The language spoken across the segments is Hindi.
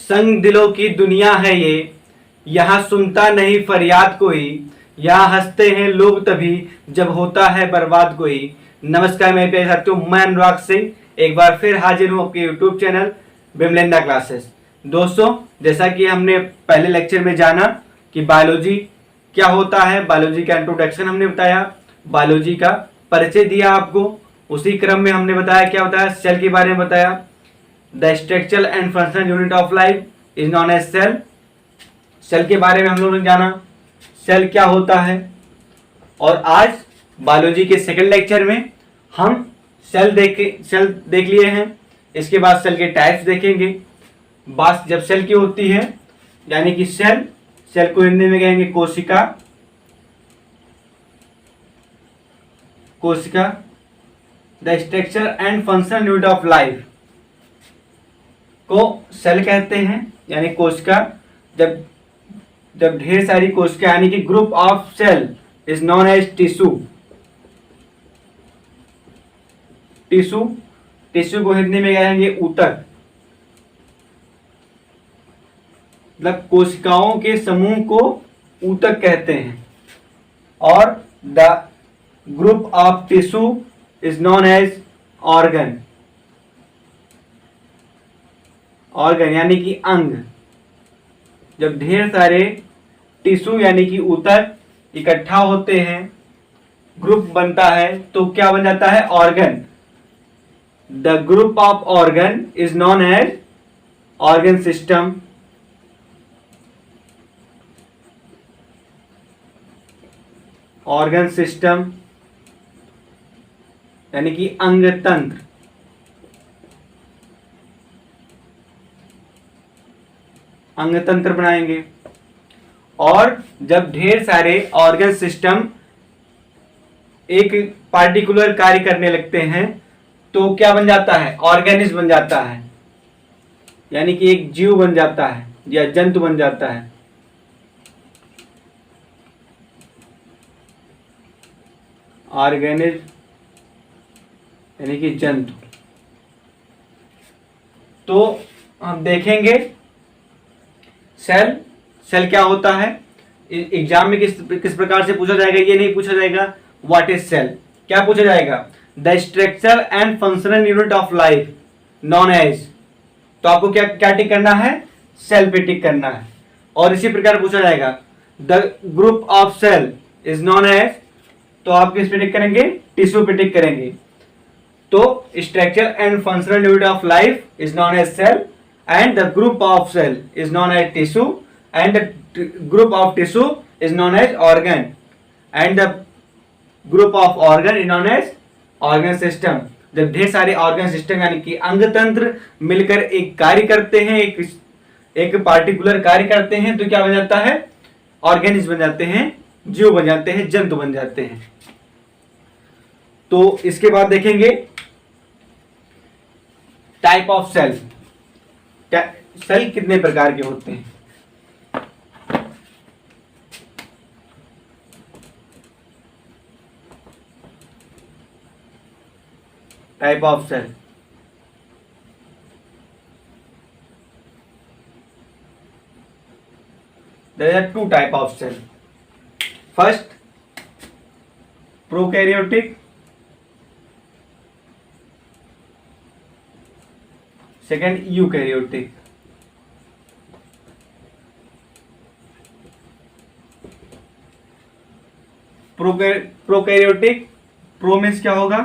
संग दिलों की दुनिया है ये, यहाँ सुनता नहीं फरियाद कोई, यहाँ हंसते हैं लोग तभी जब होता है बर्बाद कोई। नमस्कार मेरे प्यारे साथियों, मैं अनुराग सिंह एक बार फिर हाजिर हूँ आपके यूट्यूब चैनल बिमलेंदा क्लासेस। दोस्तों, जैसा कि हमने पहले लेक्चर में जाना कि बायोलॉजी क्या होता है, बायोलॉजी का इंट्रोडक्शन हमने बताया, बायोलॉजी का परिचय दिया आपको। उसी क्रम में हमने बताया क्या बताया, सेल के बारे में बताया। The structural and functional unit of life is known as cell. Cell के बारे में हम लोगों ने जाना, सेल क्या होता है। और आज बायोलॉजी के सेकंड लेक्चर में हम सेल देख लिए हैं। इसके बाद सेल के टाइप्स देखेंगे। बात जब सेल की होती है यानी कि सेल को हिंदी में कहेंगे कोशिका। The structure and functional unit of life को सेल कहते हैं, यानी कोशिका। जब ढेर सारी कोशिका यानी कि group of cell is known as tissue. Tissue को हिंदी में कहेंगे ऊतक। मतलब कोशिकाओं के समूह को ऊतक कहते हैं। और the group of tissue is known as organ यानी कि अंग। जब ढेर सारे टिश्यू यानी कि ऊतक इकट्ठा होते हैं, ग्रुप बनता है, तो क्या बन जाता है, organ. The group of organ is known as organ system. Organ system यानी कि अंग तंत्र। अंग तंत्र बनाएंगे। और जब ढेर सारे ऑर्गन सिस्टम एक पार्टिकुलर कार्य करने लगते हैं तो क्या बन जाता है, ऑर्गेनिज्म बन जाता है, यानी कि एक जीव बन जाता है या जंतु बन जाता है। ऑर्गेनिज्म यानी कि जंतु। तो हम देखेंगे सेल क्या होता है। एग्जाम में किस प्रकार से पूछा जाएगा, ये नहीं पूछा जाएगा व्हाट इज सेल। क्या पूछा जाएगा, the structure and functional unit of life known as. तो आपको क्या टिक करना है, सेल पे टिक करना है। और इसी प्रकार पूछा जाएगा the group of cell is known as, तो आप किस पे टिक करेंगे, टिश्यू पे टिक करेंगे। तो structure and functional unit of life is known as cell and the group of cell is known as tissue and the group of tissue is known as organ and the group of organ is known as organ system। जब ढेर सारे ऑर्गन सिस्टम यानी कि अंग तंत्र मिलकर एक कार्य करते हैं, एक पार्टिकुलर कार्य करते हैं, तो क्या बन जाता है, ऑर्गेनिज्म बन जाते हैं, जीव बन जाते हैं, जंतु बन जाते हैं। तो इसके बाद देखेंगे टाइप ऑफ सेल। सेल कितने प्रकार के होते हैं। Type of cell, there are two type of cell. First, prokaryotic, second eukaryotic। Prokaryotic, pro means क्या होगा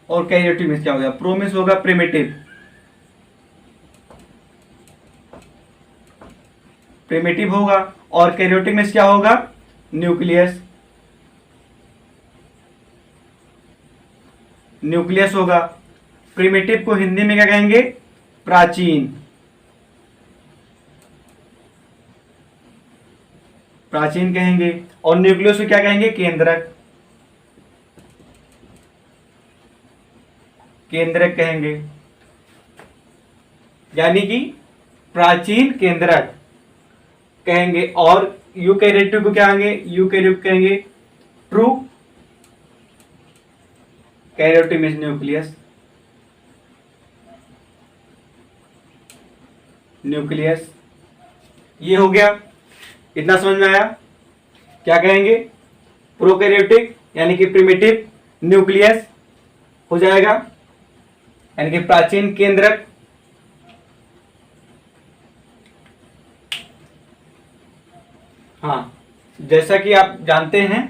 और कैरियोटिक मीन्स क्या होगा। प्रो मीन्स होगा प्रिमिटिव होगा, और कैरियोटिक मीन्स क्या होगा, न्यूक्लियस होगा। प्रिमिटिव को हिंदी में क्या कहेंगे, प्राचीन कहेंगे। और न्यूक्लियस को क्या कहेंगे, केंद्रक कहेंगे। यानी कि प्राचीन केंद्रक कहेंगे। और यूकैरियोटिक को क्या कहेंगे, true karyotic means nucleus. Nucleus. ये हो गया, इतना समझ में आया। क्या कहेंगे? प्रोकैरियोटिक यानी कि प्रिमिटिव न्यूक्लियस हो जाएगा, यानी कि प्राचीन केंद्रक। हाँ, जैसा कि आप जानते हैं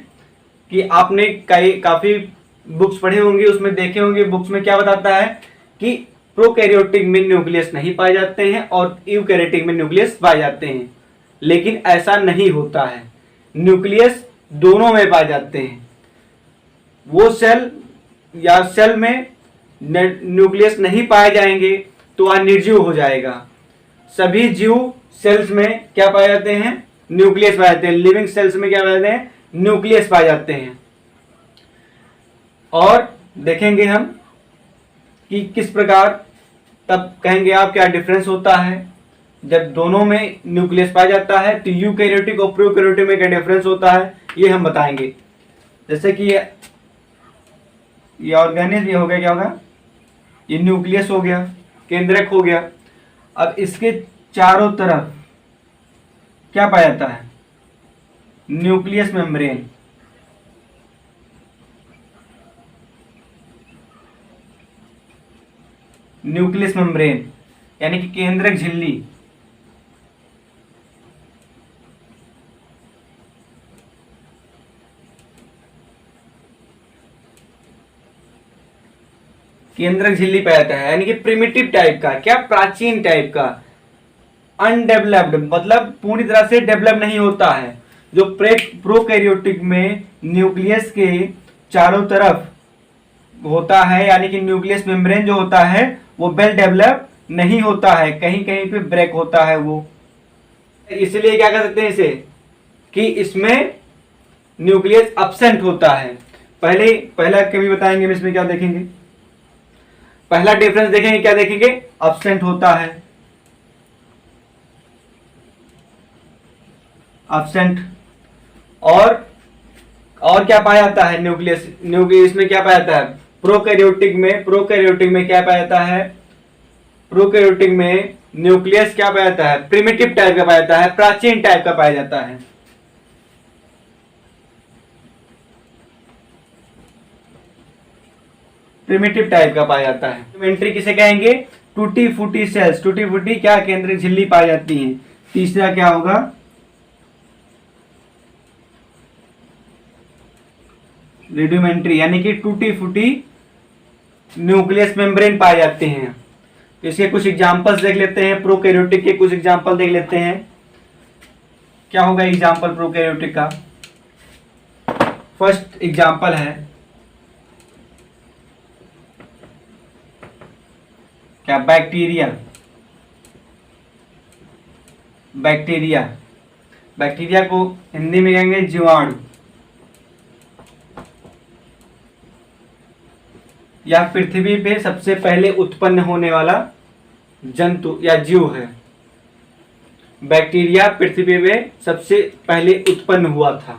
कि आपने काफी बुक्स पढ़े होंगे, उसमें देखे होंगे बुक्स में क्या बताता है कि प्रोकैरियोटिक में न्यूक्लियस नहीं पाए जाते हैं और यूकैरियोटिक में न्यूक्लियस पाए जाते हैं, लेकिन ऐसा नहीं होता है। न्यूक्लियस दोनों में पाए जाते हैं। वो सेल या सेल में न्यूक्लियस नहीं पाए जाएंगे तो वह निर्जीव हो जाएगा। सभी जीव सेल्स में क्या पाए जाते हैं? न्यूक्लियस पाए जाते हैं। लिविंग सेल्स में क्या पाए जाते हैं? न्यूक्लियस पाए जाते हैं। और देखेंगे हम कि किस प्रकार, तब कहेंगे आप क्या डिफरेंस होता है जब दोनों में न्यूक्लियस पाया जाता है। तो यूकैरियोटिक और प्रोकैरियोटिक में क्या डिफरेंस होता है ये हम बताएंगे। जैसे कि ये ऑर्गेनिज्म, ये हो गया, क्या होगा? ये न्यूक्लियस हो गया, केंद्रक हो गया। अब इसके चारों तरफ क्या पाया जाता है? Nucleus membrane. न्यूक्लियस मेम्ब्रेन यानी कि केंद्रक झिल्ली। केंद्रक झिल्ली पाया जाता है, यानी कि प्रिमिटिव टाइप का, क्या? प्राचीन टाइप का, अनडेवलप्ड, मतलब पूरी तरह से डेवलप नहीं होता है। जो प्रोकैरियोटिक में न्यूक्लियस के चारों तरफ होता है, यानी कि न्यूक्लियस मेम्ब्रेन जो होता है वो वेल डेवलप नहीं होता है, कहीं कहीं पे ब्रेक होता है वो। इसलिए क्या कर सकते हैं इसे कि इसमें न्यूक्लियस अब्सेंट होता है। पहला कभी बताएंगे, इसमें क्या देखेंगे? पहला डिफरेंस देखेंगे, क्या देखेंगे? अब्सेंट होता है, अब्सेंट। और क्या पाया जाता है? न्यूक्लियस में क्या पाया जाता है? प्रोकैरियोटिक में क्या पाया जाता है? प्रोकैरियोटिक में न्यूक्लियस क्या पाया जाता है? प्रिमिटिव टाइप का पाया जाता है, प्राचीन टाइप का पाया जाता है। प्रिमिटिव टाइप का पाया जाता है। एलिमेंट्री किसे कहेंगे? टूटी फूटी सेल्स। टूटी फूटी क्या? केंद्रक झिल्ली पाई जाती है। तीसरा क्या होगा? रेडिमेंट्री यानी कि टूटी फूटी न्यूक्लियस मेम्ब्रेन पाए जाते हैं। तो इसके कुछ एग्जांपल्स देख लेते हैं, प्रोकैरियोटिक के कुछ एग्जांपल देख लेते हैं। क्या होगा एग्जांपल प्रोकैरियोटिक का? फर्स्ट एग्जांपल है क्या? बैक्टीरिया। बैक्टीरिया को हिंदी में कहेंगे जीवाणु, या पृथ्वी पे सबसे पहले उत्पन्न होने वाला जंतु या जीव है। बैक्टीरिया पृथ्वी पे सबसे पहले उत्पन्न हुआ था।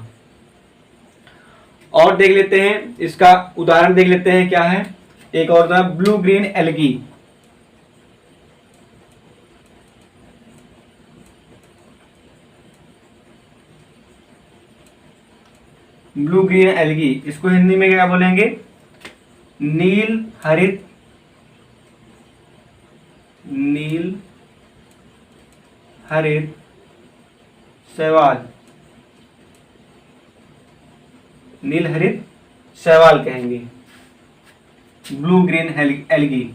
और देख लेते हैं, इसका उदाहरण देख लेते हैं क्या है। एक और था blue green algae. Blue green algae, इसको हिंदी में क्या बोलेंगे? नील हरित शैवाल। नील हरित शैवाल कहेंगे, ब्लू ग्रीन एल्गी।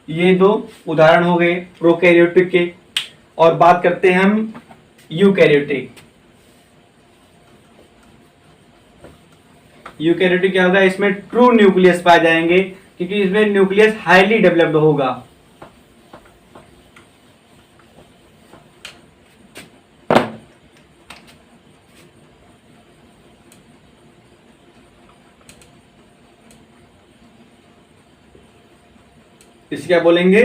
ये दो उदाहरण हो गए प्रोकैरियोटिक के। और बात करते हैं हम यूकैरियोटिक। यूकैरियोटिक क्या होगा? इसमें ट्रू न्यूक्लियस पाए जाएंगे, क्योंकि इसमें न्यूक्लियस हाईली डेवलप्ड होगा। इसे क्या बोलेंगे?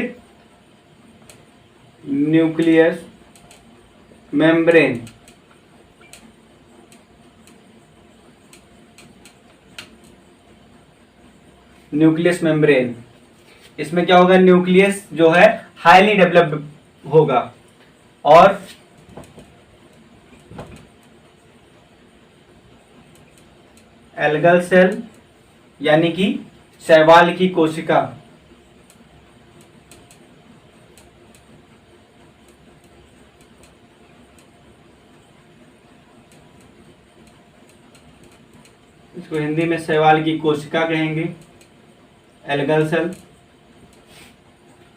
Nucleus membrane. न्यूक्लियस मेम्ब्रेन, इसमें क्या होगा? न्यूक्लियस जो है हाईली डेवलप्ड होगा। और एल्गल सेल यानी कि शैवाल की कोशिका। इसको हिंदी में शैवाल की कोशिका कहेंगे, एल्गल सेल।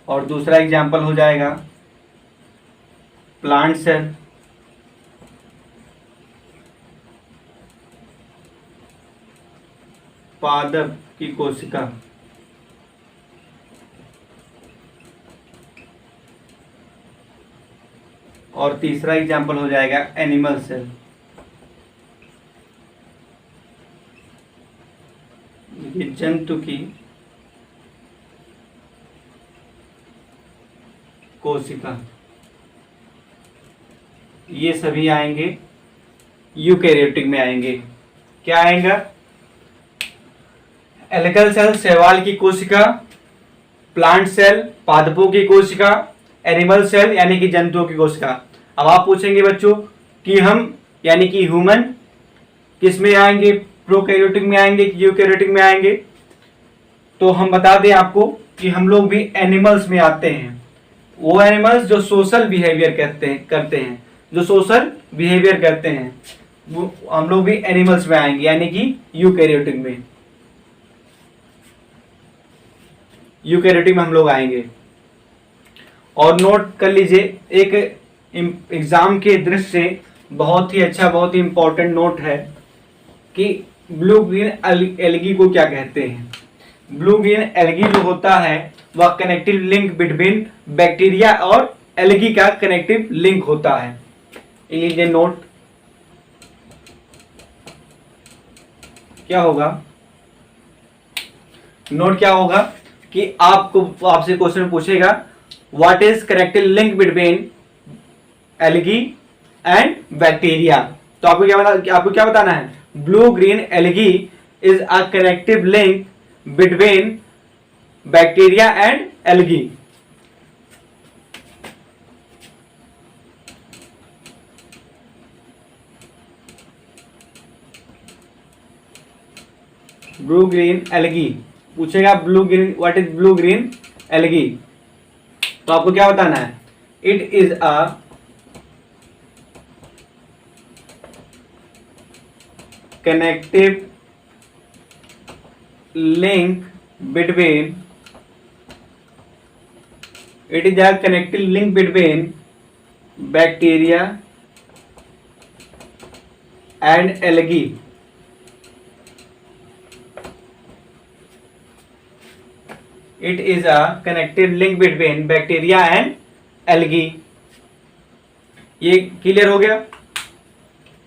और दूसरा एग्जाम्पल हो जाएगा प्लांट सेल, पादप की कोशिका। और तीसरा एग्जाम्पल हो जाएगा एनिमल सेल, ये जंतु की कोशिका। ये सभी आएंगे यूकैरियोटिक में आएंगे। क्या आएगा? एल्गल सेल शैवाल की कोशिका, प्लांट सेल पादपों की कोशिका, एनिमल सेल यानी कि जंतुओं की कोशिका। अब आप पूछेंगे बच्चों कि हम यानी कि ह्यूमन किस में आएंगे, प्रोकैरियोटिक में आएंगे कि यूकैरियोटिक में आएंगे? तो हम बता दें आपको कि हम लोग भी एनिमल्स में आते हैं। वो एनिमल्स जो सोशल बिहेवियर करते हैं, जो सोशल बिहेवियर करते हैं, वो हम लोग भी एनिमल्स में आएंगे यानी कि यूकैरियोटिक में। यूकैरियोटिक में हम लोग आएंगे। और नोट कर लीजिए, एक एग्जाम के दृष्टि से बहुत ही अच्छा, बहुत ही इंपॉर्टेंट नोट है कि ब्लू ग्रीन एल्गी को क्या कहते हैं। ब्लू ग्रीन एल्गी जो होता है वह कनेक्टिव लिंक बिटवीन बैक्टीरिया और एल्गी का कनेक्टिव लिंक होता है। लीजिए नोट क्या होगा, नोट क्या होगा कि आपसे क्वेश्चन पूछेगा what is connective link between algae and bacteria. तो आपको क्या बताना है? Blue green algae is a connective link between bacteria and algae. Blue green algae पूछेगा, blue green what is blue green algae. तो आपको क्या बताना है? It is a connective link between bacteria and algae. It is a connective link between bacteria and algae. ये क्लियर हो गया?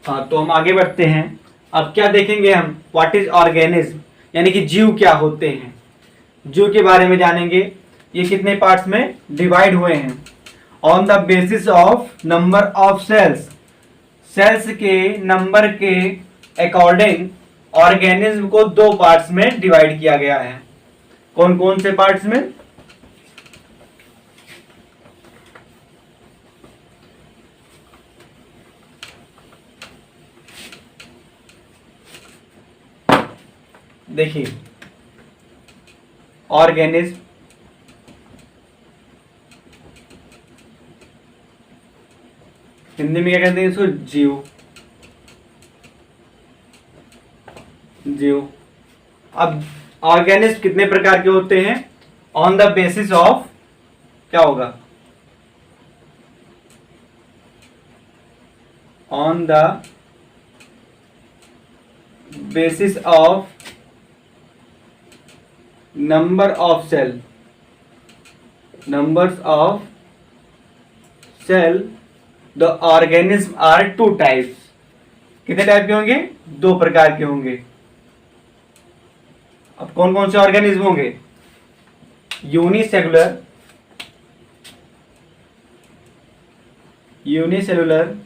हाँ, तो हम आगे बढ़ते हैं। अब क्या देखेंगे हम? व्हाट इज ऑर्गेनिज्म यानी कि जीव क्या होते हैं, जीव के बारे में जानेंगे। ये कितने पार्ट्स में डिवाइड हुए हैं? On the basis of number of cells, cells के नंबर के अकॉर्डिंग ऑर्गेनिज्म को दो पार्ट्स में डिवाइड किया गया है। कौन कौन से पार्ट्स में? देखिए, ऑर्गेनिज्म, हिंदी में क्या कहते हैं इसको? जीव। जीव। अब ऑर्गेनिज्म कितने प्रकार के होते हैं? ऑन द बेसिस ऑफ, क्या होगा? On the basis of number of cell, numbers of cell, the organism are two types. कितने टाइप के होंगे? दो प्रकार के होंगे। अब कौन कौन से ऑर्गेनिज्म होंगे? Unicellular, unicellular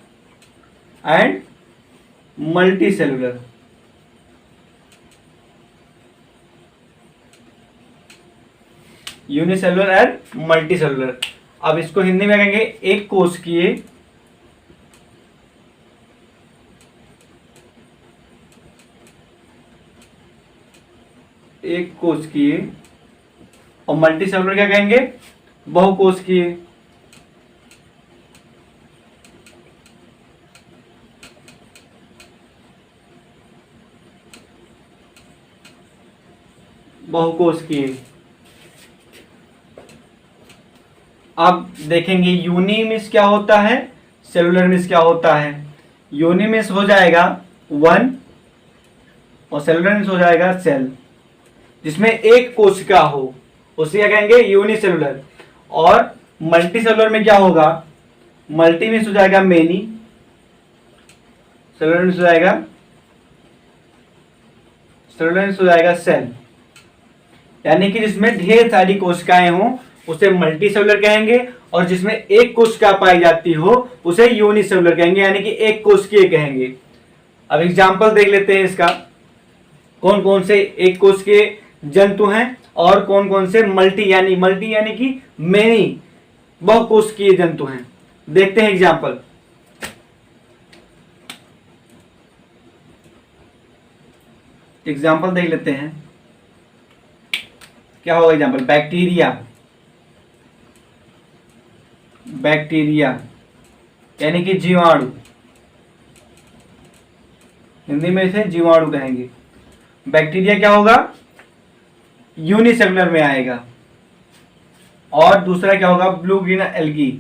and multicellular. Unicellular and multicellular. अब इसको हिंदी में कहेंगे एक कोशिकीय और मल्टी सेलुलर क्या कहेंगे, बहुकोशिकीय। बहुकोशिकीय। अब देखेंगे यूनिमिस क्या होता है, सेलुलर मिस क्या होता है। यूनिमिस हो जाएगा 1 और सेलुलर मिस हो जाएगा सेल, जिसमें एक कोशिका हो उसे क्या कहेंगे, यूनिसेलुलर। और मल्टी सेलुलर में क्या होगा, मल्टी मिस हो जाएगा मेनी, सेलुलर मिस हो जाएगा सेल। यानी कि जिसमें ढेर सारी कोशिकाएं हों उसे मल्टी सेलुलर कहेंगे, और जिसमें एक कोशिका पाई जाती हो उसे यूनिसेलुलर कहेंगे, यानी कि एक कोशिकीय कहेंगे। अब एग्जाम्पल देख लेते हैं इसका, कौन कौन से एक कोशिकीय जंतु हैं और कौन कौन से मल्टी यानी कि मेनी बहुकोशिकीय जंतु हैं। देखते हैं एग्जाम्पल। एग्जाम्पल देख लेते हैं, क्या होगा एग्जाम्पल, बैक्टीरिया यानी कि जीवाणु, हिंदी में इसे जीवाणु कहेंगे। बैक्टीरिया क्या होगा, यूनिसेलुलर में आएगा। और दूसरा क्या होगा, ब्लू ग्रीन एल्गी,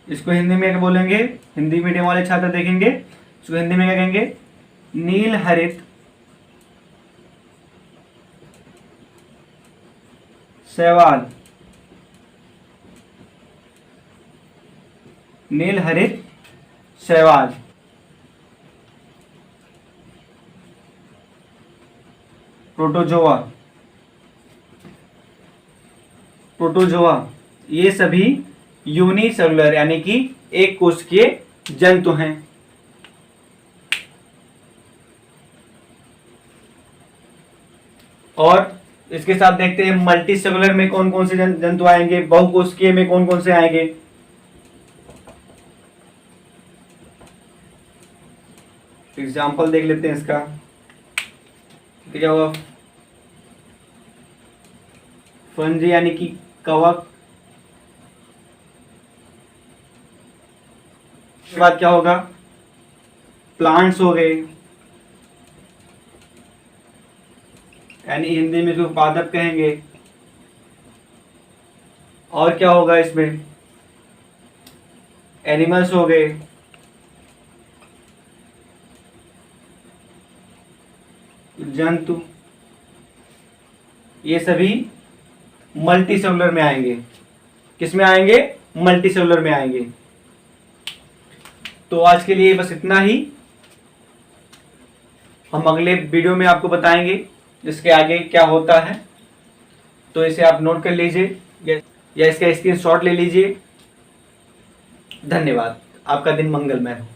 इसको हिंदी में क्या बोलेंगे, हिंदी मीडियम वाले छात्र देखेंगे, इसको हिंदी में क्या कहेंगे, नील हरित शैवाल, नील हरित शैवाल। प्रोटोजोआ ये सभी यूनिसेलुलर यानी कि एक कोशिकीय जंतु हैं। और इसके साथ देखते हैं मल्टी सेलुलर में कौन कौन से जंतु आएंगे, बहुकोशिकीय में कौन कौन से आएंगे। एग्जाम्पल देख लेते हैं इसका, क्या हुआ, फंजी यानी कि कवक, उसके बाद क्या होगा, प्लांट्स हो गए, यानी हिंदी में जो पादप कहेंगे। और क्या होगा इसमें, एनिमल्स हो गए, जंतु, ये सभी मल्टी सेलुलर में आएंगे। किस में आएंगे, मल्टी सेलुलर में आएंगे। तो आज के लिए बस इतना ही, हम अगले वीडियो में आपको बताएंगे इसके आगे क्या होता है। तो इसे आप नोट कर लीजिए या इसका स्क्रीनशॉट ले लीजिए। धन्यवाद, आपका दिन मंगलमय हो।